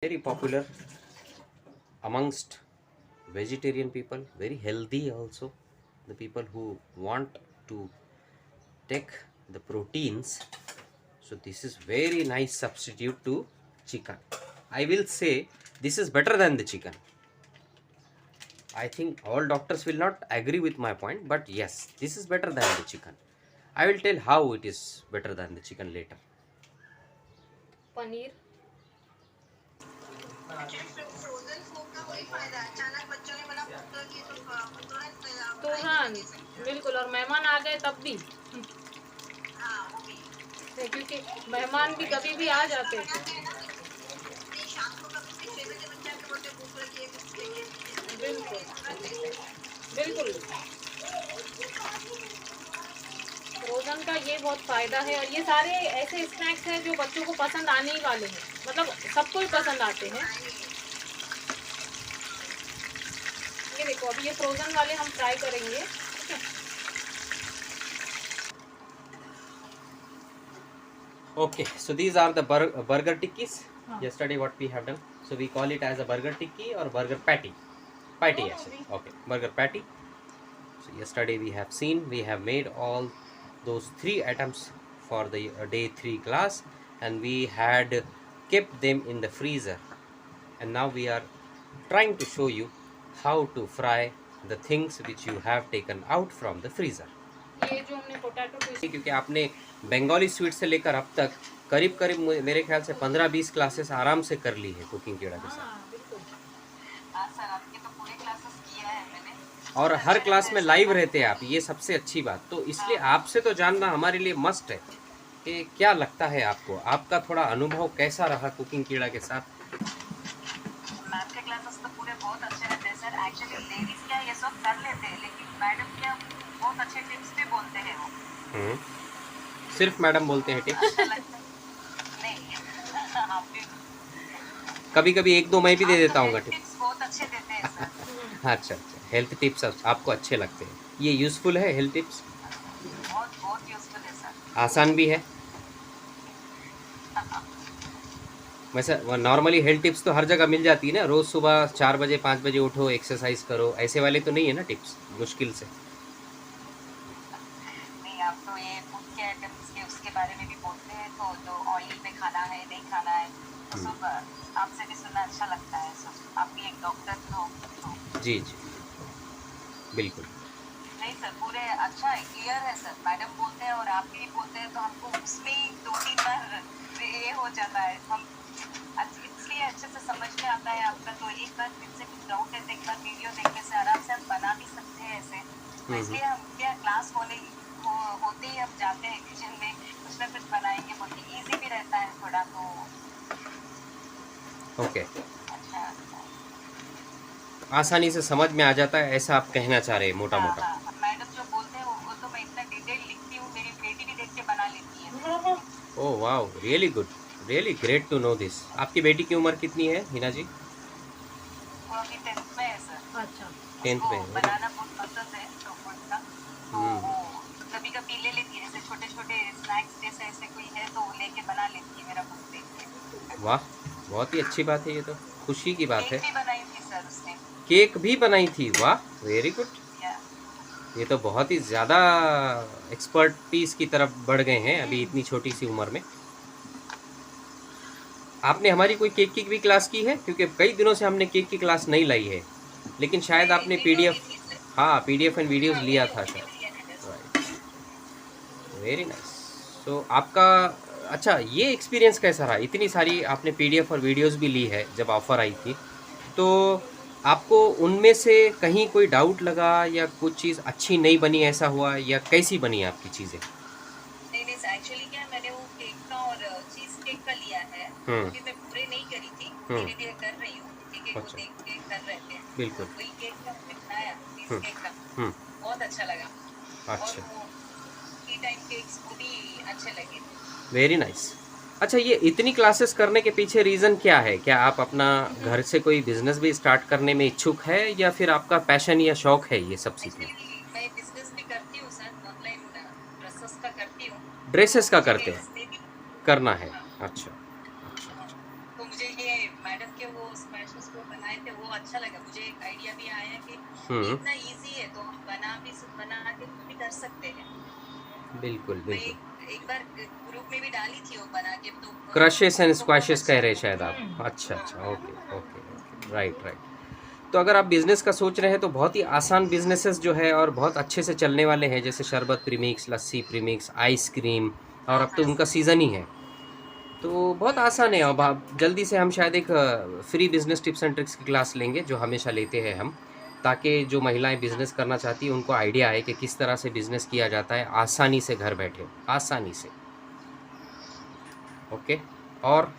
very popular amongst vegetarian people, very healthy also, the people who want to take the proteins. So this is very nice substitute to chicken. I will say this is better than the chicken. I think all doctors will not agree with my point, but yes, this is better than the chicken. I will tell how it is better than the chicken later. Paneer frozen food का वही फायदा है। अचानक बच्चों ने बोला भूख लगी तो तुरंत तो हाँ बिल्कुल, और मेहमान आ गए तब भी हाँ वो भी क्योंकि मेहमान भी कभी भी आ जाते हैं। नहीं शाम को कभी भी 6 बजे बच्चा के बोलते भूख लगी है कुछ चाहिए बिल्कुल बिल्कुल, फ्रोजन का ये बहुत फायदा है। और ये सारे ऐसे स्नैक्स हैं जो बच्चों को पसंद आने ही वाले हैं, मतलब सबको ही पसंद आते हैं। ये देखो अभी ये फ्रोजन वाले हम फ्राई करेंगे, ठीक है। Okay, so these are the burger tikkis. Yesterday what we have done, so we call it as a burger tikki or burger patty actually. Okay, burger patty. So yesterday we have seen, we have made all those 3 items for the day 3 class, and we had kept them in the freezer, and now we are trying to show you how to fry the things which you have taken out from the freezer. ये जो हमने potato twist, क्योंकि आपने Bengali sweet से लेकर अब तक करीब करीब मेरे ख्याल से 15-20 क्लासेस आराम से कर ली है कुकिंग कीड़ा के साथ। हाँ बिल्कुल, सर आपके तो पूरे क्लासेस किया है मैंने, और हर क्लास में लाइव रहते हैं आप, ये सबसे अच्छी बात। तो इसलिए आपसे तो जानना हमारे लिए मस्ट है कि क्या लगता है आपको, आपका थोड़ा अनुभव कैसा रहा कुकिंग कीड़ा के साथ। मैम के क्लासेस तो पूरे बहुत अच्छे रहते हैं सर। एक्चुअली लेडीज क्या ये सब कर लेते हैं, लेकिन मैडम क्या बहुत अच्छे टिप्स भी बोलते हैं वो। सिर्फ मैडम बोलते हैं टिप्स? अच्छा लगता है नहीं आप भी कभी कभी 1-2 मैं भी दे देता हूँ टिप्स। टिप्स बहुत अच्छे देते हैं सर। अच्छा, हेल्थ टिप्स आपको अच्छे लगते हैं, ये यूज़फुल है हेल्थ टिप्स? बहुत यूजफुल है सर। आसान भी है वैसे। नॉर्मली हेल्थ टिप्स तो हर जगह मिल जाती है ना, रोज़ सुबह 4 बजे 5 बजे उठो, एक्सरसाइज करो, ऐसे वाले तो नहीं है ना टिप्स मुश्किल से। नहीं आप तो ये फूड के आइटम्स के उसके बारे में भी बोलते हैं, तो जो ऑयल में खाना है नहीं खाना है तो सब आपसे भी सुनना अच्छा लगता है। सब आप भी एक डॉक्टर हो। जी जी बिल्कुल। नहीं सर पूरे अच्छा है, क्लियर है सर। मैडम बोलते हैं और आप भी बोलते हैं तो हमको उसमें ही 2-3 बार ये हो जाता है, हम इसलिए अच्छे से समझ में आता है आपका। तो एक बार फिर से कुछ डाउट है तो एक बार वीडियो देखने से आराम से हम बना भी सकते हैं ऐसे। तो इसलिए हम क्या क्लास होते ही हम जाते हैं किचन में, उसमें कुछ बनाएंगे बोल के ईजी भी रहता है थोड़ा, तो ओके अच्छा आसानी से समझ में आ जाता है, ऐसा आप कहना चाह रहे हैं मोटा मोटा। हाँ, मैडम जो बोलते हैं वो तो मैं इतना डिटेल लिखती हूँ, मेरी बेटी भी देख के बना लेती है। Oh wow, really good, really great to know this. आपकी बेटी की उम्र कितनी है हिना जी? वो अभी 10th में है सर। अच्छा 10th में उसको बनाना बहुत पसंद है तो फूड का, तो वो कभी कभी ले लेती है, जैसे छोटे छोटे स्नैक्स जैसे ऐसे कोई है तो वो लेके बना लेती है मेरा फूड देख के। वाह, बहुत ही अच्छी बात है, ये तो खुशी की बात है। केक भी बनाई थी सर उसने। केक भी बनाई थी, वाह वेरी गुड। या ये तो बहुत ही ज़्यादा एक्सपर्टीज की तरफ बढ़ गए हैं अभी इतनी छोटी सी उम्र में। आपने हमारी कोई केक की भी क्लास की है? क्योंकि कई दिनों से हमने केक की क्लास नहीं लाई है, लेकिन शायद आपने PDF, हाँ PDF एंड वीडियोस लिया था शायद। Right, very nice. सो आपका अच्छा ये एक्सपीरियंस कैसा रहा? इतनी सारी आपने PDF और वीडियोस भी ली है जब ऑफ़र आई थी, तो आपको उनमें से कहीं कोई डाउट लगा या कुछ चीज़ अच्छी नहीं बनी, ऐसा हुआ, या कैसी बनी आपकी चीज़ें? नहीं एक्चुअली क्या मैंने वो केक का और चीज केक का लिया है, अभी मैं पूरे नहीं करी थी, धीरे धीरे कर रही हूँ क्योंकि वो अच्छा। देख के कर रहे थे। बिल्कुल। तो वही केक का हमने बनाया, चीज केक का बहुत अच्छा लगा। अच्छा, और वो टी टाइम केक्स वो भी अच्छे लगे। Very nice. अच्छा, ये इतनी क्लासेस करने के पीछे रीज़न क्या है? क्या आप अपना घर से कोई बिजनेस भी स्टार्ट करने में इच्छुक है, या फिर आपका पैशन या शौक है ये सब सीखना? एक्चुअली मैं बिजनेस भी करती हूँ सर, ऑनलाइन ड्रेसेस का करती हूँ। ड्रेसेस का मुझे करते हैं, इसमें भी करना है। हाँ, अच्छा अच्छा। तो मुझे ये मैडम अच्छा लगा, मुझे एक आइडिया भी आया कि ये इतना इजी है तो हम बना के भी कर सकते हैं। बिल्कुल मैं बिल्कुल। एक बार ग्रुप में भी डाली थी वो बना के, तो क्रशेस एंड उनको बहुत स्क्वैशेस अच्छा कह रहे लगा। शायद आप। अच्छा अच्छा, okay okay okay, right right. तो अगर आप बिज़नेस का सोच रहे हैं तो बहुत ही आसान बिजनेसेस जो है और बहुत अच्छे से चलने वाले हैं, जैसे शरबत प्रीमिक्स, लस्सी प्रीमिक्स, आइसक्रीम, और हाँ अब तो हाँ। उनका सीज़न ही है। तो बहुत आसान है। अब आप जल्दी से हम शायद एक free business tips and tricks की क्लास लेंगे जो हमेशा लेते हैं हम, ताकि जो महिलाएं बिजनेस करना चाहती हैं उनको आइडिया आए कि किस तरह से बिजनेस किया जाता है आसानी से घर बैठे, आसानी से। ओके। और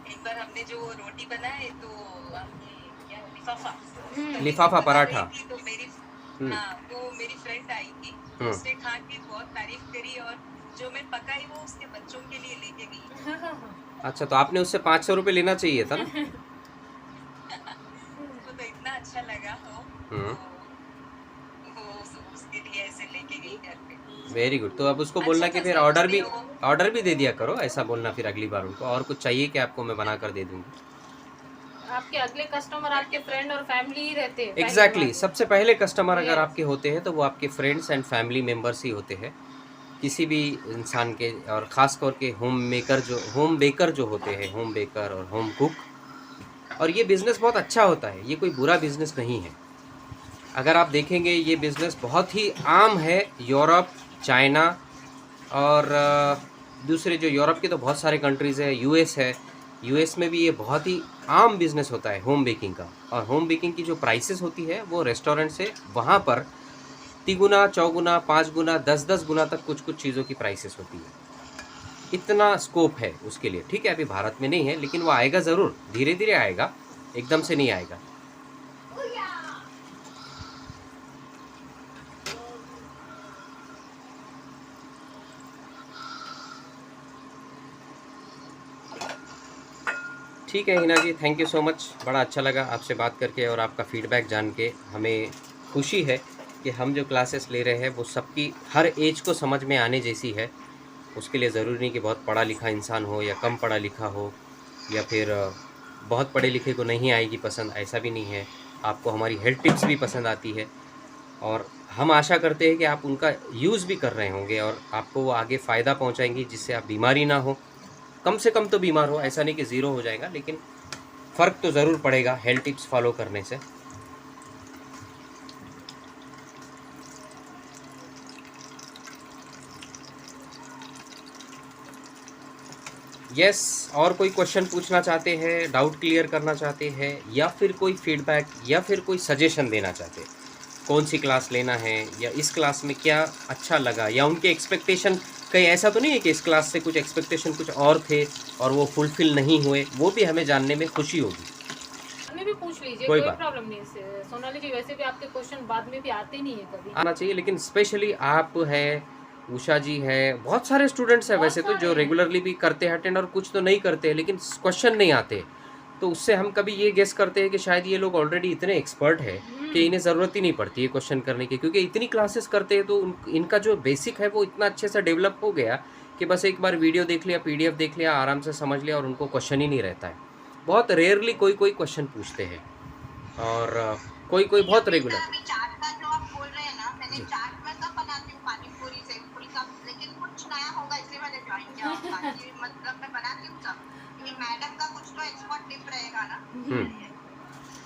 एक बार हमने जो रोटी बनाए तो हमने क्या लिफाफा तभी से लिफाफा बना रही पराठा। थी, तो मेरी हम्म हाँ तो मेरी फ्रेंड आई थी, तो हम्म। उसने खा के बहुत तारीफ करी, और जो मैं पकाई वो उसके बच्चों के लिए लेके गई। अच्छा, तो आपने उससे 500 रुपये लेना चाहिए था ना। उसको तो इतना अच्छा लगा हम्म। वो उसके लिए ऐसे लेके गई घर पे। Very good. तो अब उसको बोलना अच्छा कि था फिर सर, ऑर्डर उसने भी, वो ऑर्डर भी दे दिया करो, ऐसा बोलना फिर अगली बार उनको, और कुछ चाहिए कि आपको मैं बना कर दे दूंगी। आपके अगले कस्टमर आपके फ्रेंड और फैमिली ही रहते हैं पहले एग्जैक्टली वाले। सबसे पहले कस्टमर अगर यस। आपके होते हैं तो वो आपके फ्रेंड्स एंड फैमिली मेम्बर्स ही होते हैं किसी भी इंसान के, और ख़ास तौर के होम बेकर जो होते हैं, होम बेकर और होम कुक। और ये बिज़नेस बहुत अच्छा होता है, ये कोई बुरा बिज़नेस नहीं है। अगर आप देखेंगे ये बिज़नेस बहुत ही आम है यूरोप, चाइना, और दूसरे जो यूरोप के तो बहुत सारे कंट्रीज़ है, यूएस है। यूएस में भी ये बहुत ही आम बिज़नेस होता है होम बेकिंग का। और होम बेकिंग की जो प्राइसेस होती है वो रेस्टोरेंट से वहाँ पर तिगुना, चौगुना, 5 गुना, 10-10 गुना तक कुछ कुछ चीज़ों की प्राइसेस होती है। इतना स्कोप है उसके लिए। ठीक है, अभी भारत में नहीं है लेकिन वो आएगा ज़रूर, धीरे धीरे आएगा, एकदम से नहीं आएगा। ठीक है हिना जी, थैंक यू सो मच, बड़ा अच्छा लगा आपसे बात करके और आपका फीडबैक जान के। हमें खुशी है कि हम जो क्लासेस ले रहे हैं वो सबकी हर एज को समझ में आने जैसी है। उसके लिए ज़रूरी नहीं कि बहुत पढ़ा लिखा इंसान हो या कम पढ़ा लिखा हो, या फिर बहुत पढ़े लिखे को नहीं आएगी पसंद, ऐसा भी नहीं है। आपको हमारी हेल्थ टिप्स भी पसंद आती है, और हम आशा करते हैं कि आप उनका यूज़ भी कर रहे होंगे और आपको वो आगे फ़ायदा पहुंचाएंगी, जिससे आप बीमारी ना हो, कम से कम तो बीमार हो। ऐसा नहीं कि ज़ीरो हो जाएगा, लेकिन फ़र्क तो ज़रूर पड़ेगा हेल्थ टिप्स फॉलो करने से। यस, और कोई क्वेश्चन पूछना चाहते हैं, डाउट क्लियर करना चाहते हैं, या फिर कोई फीडबैक या फिर कोई सजेशन देना चाहते हैं, कौन सी क्लास लेना है या इस क्लास में क्या अच्छा लगा, या उनके एक्सपेक्टेशन, कहीं ऐसा तो नहीं है कि इस क्लास से कुछ एक्सपेक्टेशन कुछ और थे और वो फुलफिल नहीं हुए, वो भी हमें जानने में खुशी होगी। हमें भी पूछ लीजिए, कोई कोई बात प्रॉब्लम नहीं है सोनाली जी। वैसे भी आपके क्वेश्चन बाद में भी आते नहीं है कभी। आना चाहिए, लेकिन स्पेशली आप है, उषा जी है, बहुत सारे स्टूडेंट्स हैं बहुत वैसे तो सारे जो हैं। रेगुलरली भी करते हैं अटेंड, और कुछ तो नहीं करते हैं लेकिन क्वेश्चन नहीं आते। तो उससे हम कभी ये गेस करते हैं कि शायद ये लोग ऑलरेडी इतने एक्सपर्ट है कि इन्हें ज़रूरत ही नहीं पड़ती है क्वेश्चन करने की, क्योंकि इतनी क्लासेस करते हैं तो इनका जो बेसिक है वो इतना अच्छे से डेवलप हो गया कि बस एक बार वीडियो देख लिया, पीडीएफ देख लिया, आराम से समझ लिया और उनको क्वेश्चन ही नहीं रहता है। बहुत रेयरली कोई कोई क्वेश्चन पूछते हैं, और कोई कोई बहुत रेगुलर। अभी चाट का जो आप बोल रहे हैं ना, मैंने जी। चाट में सब बनाती हूँ, पानी पूरी, सेव पूरी सब, लेकिन कुछ नया होगा इसलिए मैंने ज्वाइन किया। बाकी मतलब मैं बनाती हूँ सब, लेकिन मैडम का कुछ तो एक्सपर्ट टिप रहेगा ना।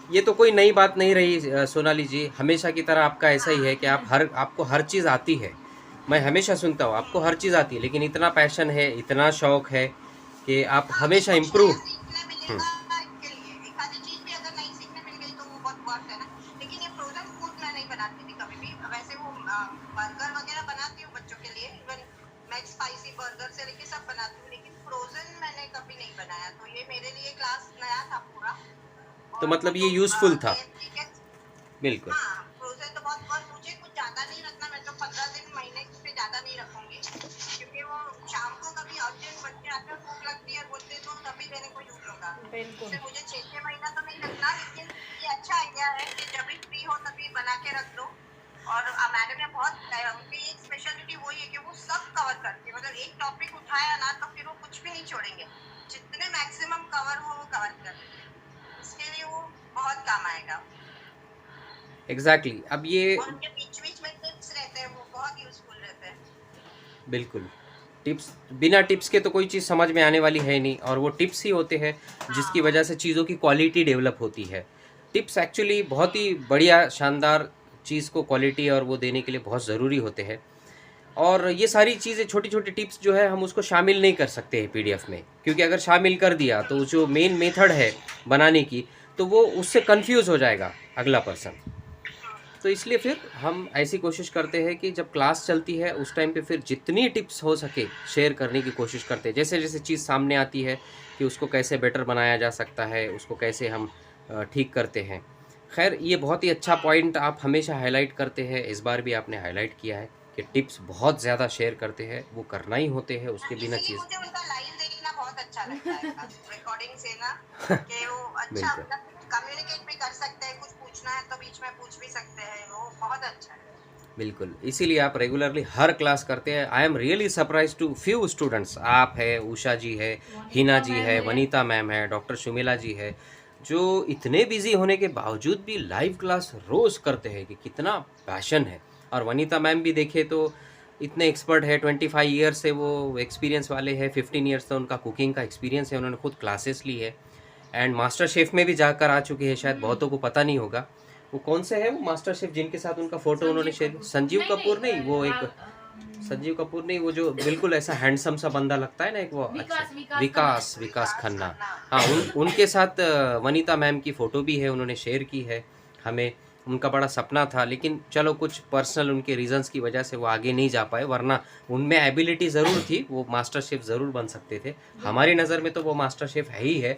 ये तो कोई नई बात नहीं रही सोनाली जी, हमेशा की तरह आपका ऐसा ही है कि आपको हर चीज़ आती है। मैं हमेशा सुनता हूँ आपको हर चीज़ आती है, लेकिन इतना पैशन है, इतना शौक है कि आप हमेशा कुछ इम्प्रूव। नया सीखने मिलेगा इसके लिए, एक आधी चीज भी अगर नई सीखने मिल गई तो वो बहुत वर्थ है ना। लेकिन ये फ्रोजन फूड मैं नहीं बनाती थी कभी भी। वैसे वो बर्गर वगैरह बनाती हूँ बच्चों के लिए, इवन मैक स्पाइसी बर्गर से लेके सब बनाती हूँ, लेकिन फ्रोजन मैंने कभी नहीं बनाया। तो ये मेरे लिए क्लास नया था पूरा। तो मतलब ये यूज़फुल था। बिल्कुल। हाँ, फ्रोजन तो बहुत, और मुझे कुछ ज्यादा नहीं रखना, मैं तो 15 दिन महीने से ज्यादा नहीं रखूंगी, क्योंकि वो शाम को कभी अर्जेंट बच्चे आते हैं, भूख लगती है बोलते तो तभी देने को यूज होगा। बिल्कुल। मुझे 6 महीना तो नहीं रखना, लेकिन ये अच्छा आइडिया है कि जब भी फ्री हो तभी बना के रख दो। और मैडम ने बहुत, उनकी एक स्पेशलिटी वही है कि वो सब कवर करती है, मतलब एक टॉपिक उठाया ना तो फिर वो कुछ भी नहीं छोड़ेंगे, जितने मैक्सिमम कवर हो वो कवर कर देते हैं। एग्जैक्टली अब ये और उनके बीच बीच में टिप्स रहते हैं, वो बहुत यूजफुल रहते हैं। बिल्कुल टिप्स, बिना टिप्स के तो कोई चीज़ समझ में आने वाली है नहीं, और वो टिप्स ही होते हैं जिसकी वजह से चीज़ों की क्वालिटी डेवलप होती है। टिप्स एक्चुअली बहुत ही बढ़िया शानदार चीज़ को क्वालिटी और वो देने के लिए बहुत ज़रूरी होते हैं। और ये सारी चीज़ें छोटी छोटी टिप्स जो है हम उसको शामिल नहीं कर सकते हैं पीडीएफ में, क्योंकि अगर शामिल कर दिया तो जो मेन मेथड है बनाने की तो वो उससे कंफ्यूज हो जाएगा अगला पर्सन। तो इसलिए फिर हम ऐसी कोशिश करते हैं कि जब क्लास चलती है उस टाइम पे फिर जितनी टिप्स हो सके शेयर करने की कोशिश करते हैं। जैसे जैसे चीज़ सामने आती है कि उसको कैसे बेटर बनाया जा सकता है, उसको कैसे हम ठीक करते हैं। खैर ये बहुत ही अच्छा पॉइंट आप हमेशा हाईलाइट करते हैं, इस बार भी आपने हाईलाइट किया है कि टिप्स बहुत ज़्यादा शेयर करते हैं, वो करना ही होते हैं, उसके बिना इसीलिए चीज़ मुझे उनका लाइव देखना बहुत अच्छा लगता है रिकॉर्डिंग से ना, कि वो अच्छा बिल्कुल मतलब कम्युनिकेट भी कर सकते हैं, कुछ पूछना है तो बीच में पूछ भी सकते हैं, वो बहुत अच्छा है। बिल्कुल, इसीलिए आप रेगुलरली हर क्लास करते हैं। I am really surprise to few students, आप है, उषा जी है, हिना जी है, वनीता मैम है, डॉक्टर सुमिला जी है, जो इतने बिजी होने के बावजूद भी लाइव क्लास रोज़ करते हैं, कि कितना पैशन है। और वनीता मैम भी देखे तो इतने एक्सपर्ट है, 25 ईयर्स से वो एक्सपीरियंस वाले हैं, 15 ईयर्स तो उनका कुकिंग का एक्सपीरियंस है, उन्होंने खुद क्लासेस ली है एंड मास्टर शेफ में भी जाकर आ चुके हैं, शायद बहुतों को पता नहीं होगा। वो कौन से है वो मास्टर शेफ जिनके साथ उनका फोटो उन्होंने शेयर, संजीव कपूर नहीं, वो एक संजीव कपूर नहीं, वो जो बिल्कुल ऐसा हैंडसम सा बंदा लगता है ना एक, वो अच्छा विकास खन्ना। हाँ उनके साथ वनीता मैम की फ़ोटो भी है, उन्होंने शेयर की है हमें। उनका बड़ा सपना था, लेकिन चलो कुछ पर्सनल उनके रीजंस की वजह से वो आगे नहीं जा पाए, वरना उनमें एबिलिटी ज़रूर थी, वो मास्टर शेफ ज़रूर बन सकते थे। हमारी नज़र में तो वो मास्टर शेफ है ही है।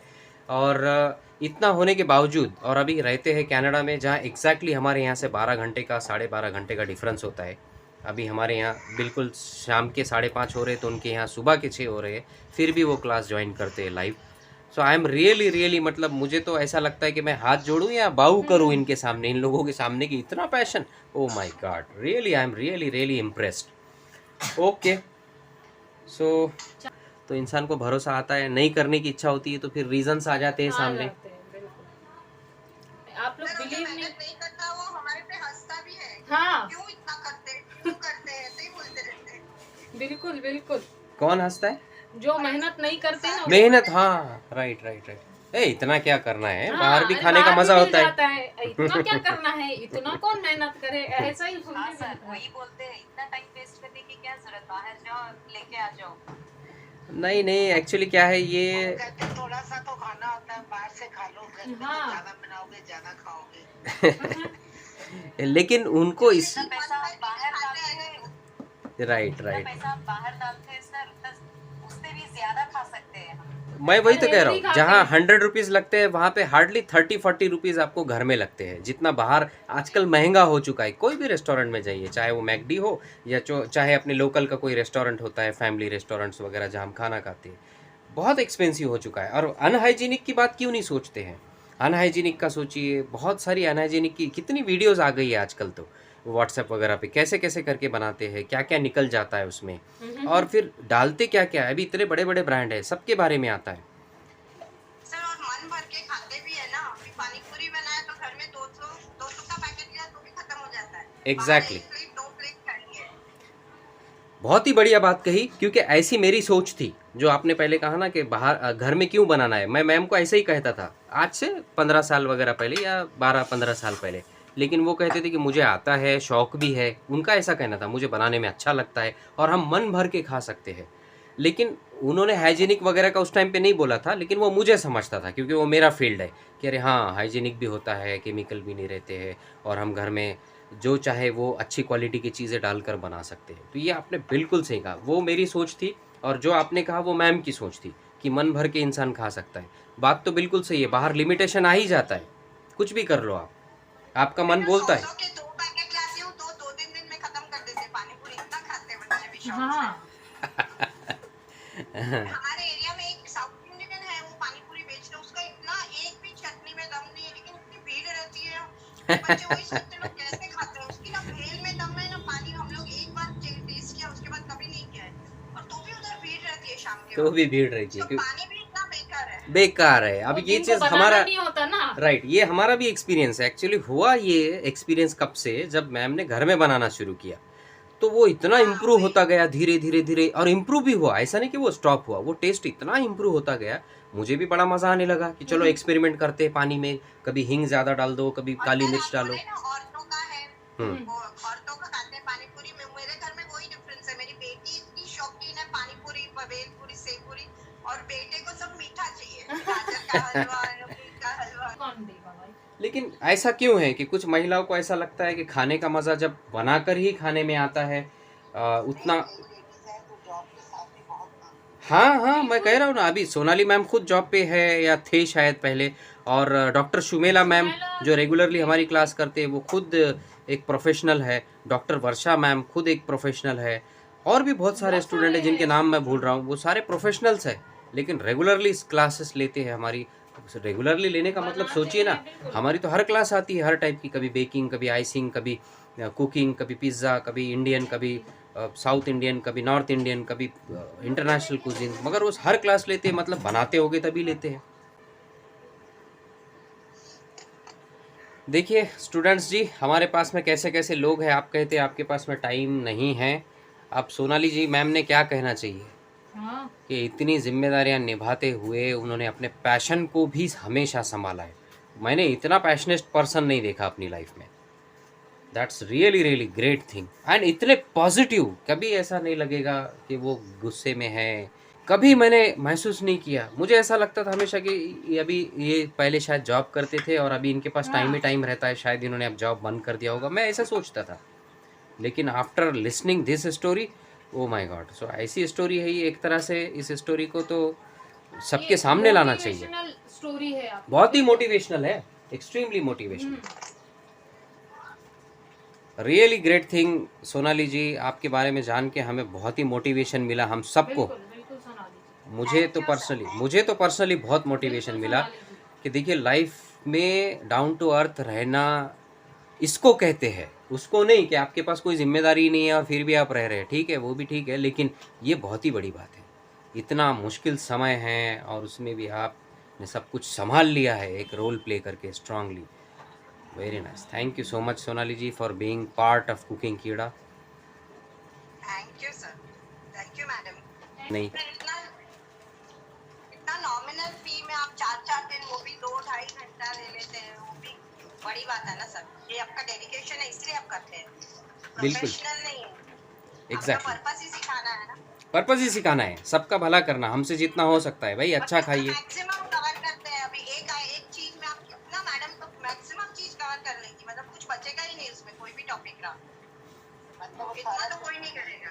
और इतना होने के बावजूद, और अभी रहते हैं कनाडा में, जहाँ एग्जैक्टली हमारे यहाँ से 12 घंटे का 12.5 घंटे का डिफरेंस होता है। अभी हमारे यहाँ बिल्कुल शाम के 5:30 हो रहे तो उनके यहाँ सुबह के 6 हो रहे हैं, फिर भी वो क्लास ज्वाइन करते हैं live. So I am really मतलब मुझे तो ऐसा लगता है कि मैं हाथ जोड़ूँ या बाऊ करूँ इनके सामने, इन लोगों के सामने, कि इतना passion, O my God, really I am really impressed. Okay so तो इंसान को भरोसा आता है, नहीं करने की इच्छा होती है तो फिर रीजंस आ जाते हैं सामने। आप लोग फिर वो जो बिलीव नहीं, मेहनत नहीं करता वो हमारे पे हंसता भी है, हाँ क्यों इतना करते हैं, ऐसे ही बोलते रहते हैं। बिल्कुल बिल्कुल, कौन हंसता है? जो मेहनत नहीं करते ना मेहनत, हाँ राइट। ए इतना क्या करना है, हाँ, बाहर भी अरे खाने का बाहर भी मजा मिल होता है। जाता है, इतना क्या करना है, इतना कौन मेहनत करे, ऐसा ही सुनने हाँ में सर, आता है। वही बोलते हैं, इतना टाइम वेस्ट करने की क्या जरूरत, बाहर जाओ लेके आ जाओ। नहीं एक्चुअली क्या है ये, कहते हैं, थोड़ा सा तो खाना होता है, बाहर से खा लो, घर में तो हाँ। ज्यादा बनाओगे ज्यादा खाओगे। लेकिन उनको इस जितना पैसा आप बाहर डालते हैं, राइट जितना पैसा आप बाहर डालते हैं सर, उससे भी ज्यादा खा सकते हैं हम। मैं वही तो कह रहा हेल्दी हूँ, खाते जहाँ हैं। 100 रुपीज़ लगते हैं वहाँ पे हार्डली 30-40 रुपीज़ आपको घर में लगते हैं। जितना बाहर आजकल महंगा हो चुका है, कोई भी रेस्टोरेंट में जाइए, चाहे वो मैकडी हो या चाहे अपने लोकल का कोई रेस्टोरेंट होता है, फैमिली रेस्टोरेंट्स वगैरह जहाँ हम खाना खाते हैं, बहुत एक्सपेंसिव हो चुका है। और अनहाइजीनिक की बात क्यों नहीं सोचते हैं, अनहाइजीनिक का सोचिए, बहुत सारी अनहाइजीनिक की कितनी वीडियोज़ आ गई है आजकल तो व्हाट्सएप वगैरह पे, कैसे कैसे करके बनाते हैं, क्या क्या निकल जाता है उसमें, और फिर डालते क्या क्या है। अभी इतने बड़े बड़े ब्रांड है, सबके बारे में आता है सर, और मन भर के खाते भी है ना, अभी पानी पूरी बनाया तो घर में 200 का पैकेट लिया तो भी खत्म हो जाता है। एग्जैक्टली बाहर 1 प्लेट 2 प्लेट खाएंगे। बहुत ही बढ़िया बात कही, क्योंकि ऐसी मेरी सोच थी, जो आपने पहले कहा ना कि बाहर घर में क्यों बनाना है। मैं मैम को ऐसे ही कहता था आज से 15 साल वगैरह पहले, या 12-15 साल पहले, लेकिन वो कहते थे कि मुझे आता है, शौक भी है, उनका ऐसा कहना था, मुझे बनाने में अच्छा लगता है और हम मन भर के खा सकते हैं। लेकिन उन्होंने हाइजीनिक वगैरह का उस टाइम पे नहीं बोला था, लेकिन वो मुझे समझता था, क्योंकि वो मेरा फील्ड है कि अरे हाँ हाइजीनिक भी होता है, केमिकल भी नहीं रहते हैं, और हम घर में जो चाहे वो अच्छी क्वालिटी की चीज़ें डालकर बना सकते हैं। तो ये आपने बिल्कुल सही कहा, वो मेरी सोच थी, और जो आपने कहा वो मैम की सोच थी कि मन भर के इंसान खा सकता है। बात तो बिल्कुल सही है, बाहर लिमिटेशन आ ही जाता है, कुछ भी कर लो आप, आपका मन बोलता है। 100 के 2 पैकेट लाती हूँ तो 2-3 दिन में खत्म कर देते, पानी पूरी इतना खाते हैं बच्चे भी शौक से। हाँ हमारे एरिया में एक साउथ इंडियन है, वो पानी पूरी बेच रहे हैं, उसका इतना एक भी चटनी में दम नहीं है, लेकिन इतनी भीड़ रहती है, बच्चे वही सोचते हैं लोग कैसे खाते हैं। उसकी ना भेल में दम है ना पानी, हम लोग एक बार टेस्ट किया, उसके बाद कभी नहीं किया है, और तो भी उधर भीड़ रहती है शाम के तो वक्त। भी भीड़ रहती है उसका पानी भी इतना बेकार है। बेकार है। अब ये जिनको चीज बनाना हमारा नहीं होता ना। राइट, ये हमारा भी एक्सपीरियंस है। एक्चुअली हुआ ये एक्सपीरियंस कब से, जब मैम ने घर में बनाना शुरू किया तो वो इतना इम्प्रूव होता गया धीरे धीरे धीरे, और इम्प्रूव भी हुआ, ऐसा नहीं कि वो स्टॉप हुआ, वो टेस्ट इतना इम्प्रूव होता गया। मुझे भी बड़ा मजा आने लगा कि चलो एक्सपेरिमेंट करते हैं पानी में, कभी हींग ज्यादा डाल दो, कभी काली मिर्च डालो। औरतों का है, हम्म। औरतों का खाते हैं पानी पूरी में। मेरे घर में वही डिफरेंस है, मेरी बेटी इतनी शौकीन है पानी पूरी, भेलपूरी, सेव पूरी, और बेटे को सब मीठा चाहिए, गाजर का हलवा, नीम का हलवा। कौन देगा भाई? लेकिन ऐसा क्यों है कि कुछ महिलाओं को ऐसा लगता है कि खाने का मजा जब बनाकर ही खाने में आता है, उतना। हाँ हाँ, मैं कह रहा हूँ ना, अभी सोनाली मैम खुद जॉब पे है या थे शायद पहले, और डॉक्टर शुमेला मैम जो रेगुलरली हमारी क्लास करते हैं वो खुद एक प्रोफेशनल है, डॉक्टर वर्षा मैम खुद एक प्रोफेशनल है, और भी बहुत सारे स्टूडेंट हैं जिनके नाम मैं भूल रहा हूँ, वो सारे प्रोफेशनल्स हैं, लेकिन रेगुलरली क्लासेस लेते हैं हमारी। रेगुलरली लेने का मतलब सोचिए ना, हमारी तो हर क्लास आती है हर टाइप की, कभी बेकिंग, कभी आइसिंग, कभी कुकिंग, कभी पिज़्ज़ा, कभी इंडियन, कभी साउथ इंडियन, कभी नॉर्थ इंडियन, कभी इंटरनेशनल कुजिन, मगर वो हर क्लास लेते हैं, मतलब बनाते होगे तभी लेते हैं। देखिए स्टूडेंट्स जी, हमारे पास में कैसे कैसे लोग हैं। आप कहते हैं आपके पास में टाइम नहीं है, अब सोनाली जी मैम ने क्या कहना चाहिए हाँ। कि इतनी जिम्मेदारियां निभाते हुए उन्होंने अपने पैशन को भी हमेशा संभाला है। मैंने इतना पैशनेट पर्सन नहीं देखा अपनी लाइफ में। That's really really great thing, and इतने पॉजिटिव, कभी ऐसा नहीं लगेगा कि वो गुस्से में है, कभी मैंने महसूस नहीं किया। मुझे ऐसा लगता था हमेशा कि अभी ये पहले शायद जॉब करते थे और अभी इनके पास टाइम ही टाइम रहता है, शायद इन्होंने अब जॉब बंद कर दिया होगा, मैं ऐसा सोचता था। लेकिन after listening this story, oh my God, so ऐसी स्टोरी है ये। एक तरह से इस स्टोरी को तो सबके सामने लाना चाहिए। स्टोरी है आपकी। बहुत ही मोटिवेशनल है, extremely motivational, really great thing. Sonali ji, आपके बारे में जान के हमें बहुत ही मोटिवेशन मिला, हम सबको। बिल्कुल सोनाली जी। मुझे तो पर्सनली बहुत मोटिवेशन मिला कि देखिए लाइफ में डाउन टू अर्थ रहना इसको कहते हैं, उसको नहीं कि आपके पास कोई जिम्मेदारी नहीं है और फिर भी आप रह रहे हैं। ठीक है, वो भी ठीक है, लेकिन ये बहुत ही बड़ी बात है। इतना मुश्किल समय है और उसमें भी आपने सब कुछ संभाल लिया है, एक रोल प्ले करके strongly. Very nice, thank you so much Sonali ji for being part of cooking Keeda. Thank you sir, thank you madam. नहीं, इतना नॉमिनल फी में आप 4-4 दिन, वो भी 2-2.5 घंटा ले लेते हैं, वो भी बड़ी बात है ना सर। ये आपका डेडिकेशन है, इसलिए आप करते हैं, प्रोफेशनल नहीं है। एग्जैक्टली, पर्पस ही सिखाना है ना, पर्पस ही सिखाना है, सबका भला करना, हमसे जितना हो सकता है भाई, अच्छा खाइए। मैक्सिमम कवर करते हैं। अभी एक चीज में आप कितना, मैडम तो मैक्सिमम चीज कवर कर लेंगी, मतलब कुछ बचेगा ही नहीं उसमें, कोई भी टॉपिक रहा, मतलब इतना तो कोई नहीं करेगा।